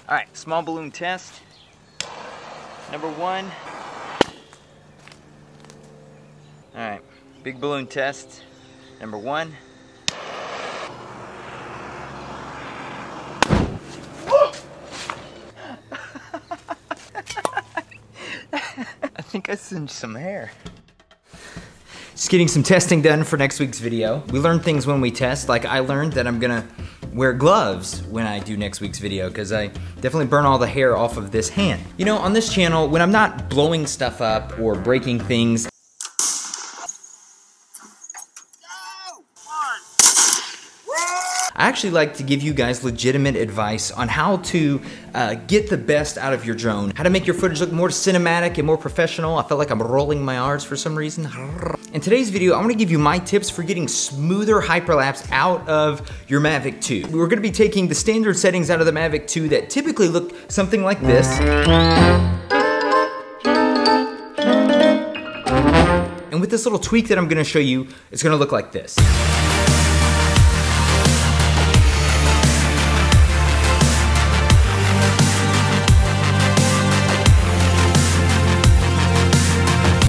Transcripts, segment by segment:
All right, small balloon test. Number 1. All right, big balloon test. Number 1. I think I singed some hair. Just getting some testing done for next week's video. We learn things when we test, like I learned that I'm gonna wear gloves when I do next week's video because I definitely burn all the hair off of this hand. You know, on this channel, when I'm not blowing stuff up or breaking things, I actually like to give you guys legitimate advice on how to get the best out of your drone, how to make your footage look more cinematic and more professional. I felt like I'm rolling my R's for some reason. In today's video, I'm gonna give you my tips for getting smoother hyperlapse out of your Mavic 2. We're gonna be taking the standard settings out of the Mavic 2 that typically look something like this. And with this little tweak that I'm gonna show you, it's gonna look like this.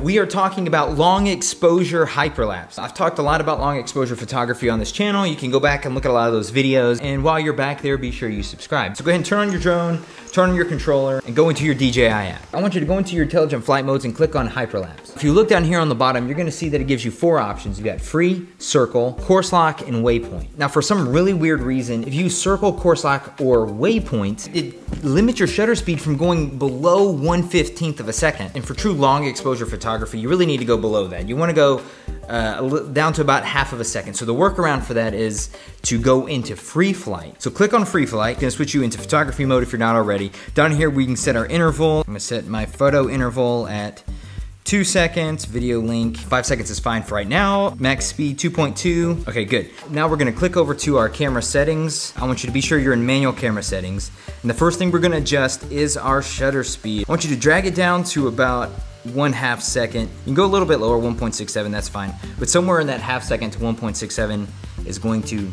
We are talking about long exposure hyperlapse. I've talked a lot about long exposure photography on this channel. You can go back and look at a lot of those videos. And while you're back there, be sure you subscribe. So go ahead and turn on your drone, turn on your controller, and go into your DJI app. I want you to go into your intelligent flight modes and click on hyperlapse. If you look down here on the bottom, you're gonna see that it gives you 4 options. You got free, circle, course lock, and waypoint. Now for some really weird reason, if you circle, course lock, or waypoint, it limits your shutter speed from going below 1/15 of a second. And for true long exposure photography, you really need to go below that. You wanna go down to about half of a second. So the workaround for that is to go into free flight. So click on free flight. It's gonna switch you into photography mode if you're not already. Down here we can set our interval. I'm gonna set my photo interval at 2 seconds, video link, 5 seconds is fine for right now. Max speed 2.2, okay, good. Now we're gonna click over to our camera settings. I want you to be sure you're in manual camera settings. And the first thing we're gonna adjust is our shutter speed. I want you to drag it down to about 1/2 second. You can go a little bit lower, 1.67, that's fine. But somewhere in that 1/2 second to 1.67 is going to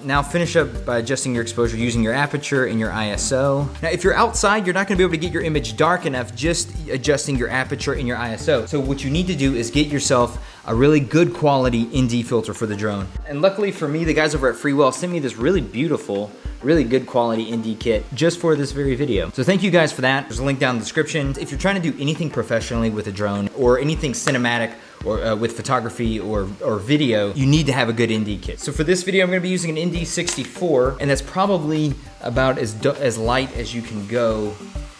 Now finish up by adjusting your exposure using your aperture and your ISO. Now if you're outside, you're not gonna be able to get your image dark enough just adjusting your aperture and your ISO. So what you need to do is get yourself a really good quality ND filter for the drone. And luckily for me, the guys over at Freewell sent me this really beautiful, really good quality ND kit just for this very video. So thank you guys for that. There's a link down in the description. If you're trying to do anything professionally with a drone or anything cinematic or with photography or video, you need to have a good ND kit. So for this video, I'm gonna be using an ND 64, and that's probably about as light as you can go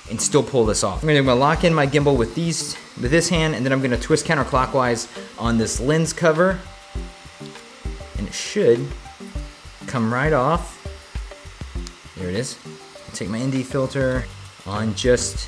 and still pull this off. I'm gonna lock in my gimbal with this hand, and then I'm gonna twist counterclockwise on this lens cover, and it should come right off. There it is. Take my ND filter on just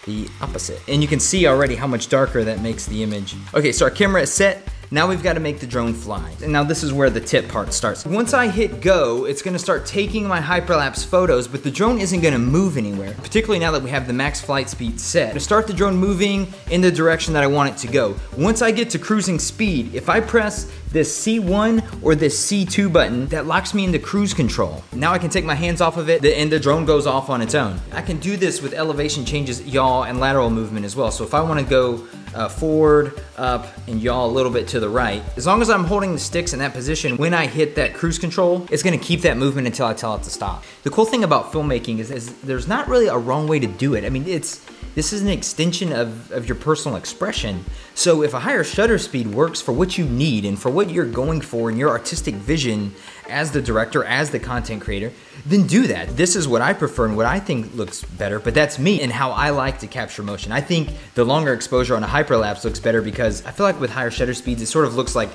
the opposite. And you can see already how much darker that makes the image. Okay, so our camera is set. Now we've got to make the drone fly. And now this is where the tip part starts. Once I hit go, it's gonna start taking my hyperlapse photos, but the drone isn't gonna move anywhere, particularly now that we have the max flight speed set. To start the drone moving in the direction that I want it to go. Once I get to cruising speed, if I press this C1 or this C2 button, that locks me into cruise control. Now I can take my hands off of it and the drone goes off on its own. I can do this with elevation changes, yaw, and lateral movement as well. So if I wanna go forward, up, and yaw a little bit to the right, as long as I'm holding the sticks in that position, when I hit that cruise control, it's gonna keep that movement until I tell it to stop. The cool thing about filmmaking is there's not really a wrong way to do it. I mean, this is an extension of your personal expression. So if a higher shutter speed works for what you need and for what you're going for in your artistic vision as the director, as the content creator, then do that. This is what I prefer and what I think looks better, but that's me and how I like to capture motion. I think the longer exposure on a hyperlapse looks better because I feel like with higher shutter speeds, it sort of looks like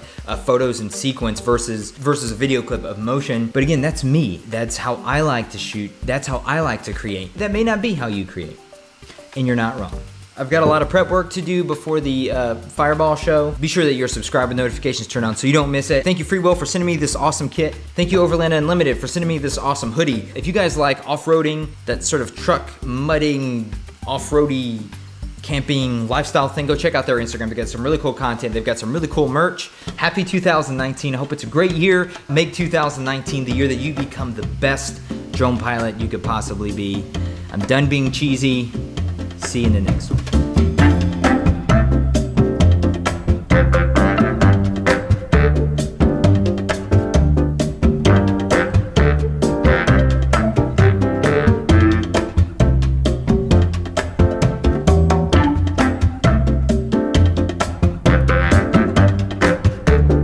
photos in sequence versus a video clip of motion. But again, that's me. That's how I like to shoot. That's how I like to create. That may not be how you create. And you're not wrong. I've got a lot of prep work to do before the Fireball show. Be sure that you're subscribed with notifications turned on so you don't miss it. Thank you Freewell for sending me this awesome kit. Thank you Overland Unlimited for sending me this awesome hoodie. If you guys like off-roading, that sort of truck mudding, off-roady, camping lifestyle thing, go check out their Instagram. They've got some really cool content. They've got some really cool merch. Happy 2019. I hope it's a great year. Make 2019 the year that you become the best drone pilot you could possibly be. I'm done being cheesy. See you in the next one.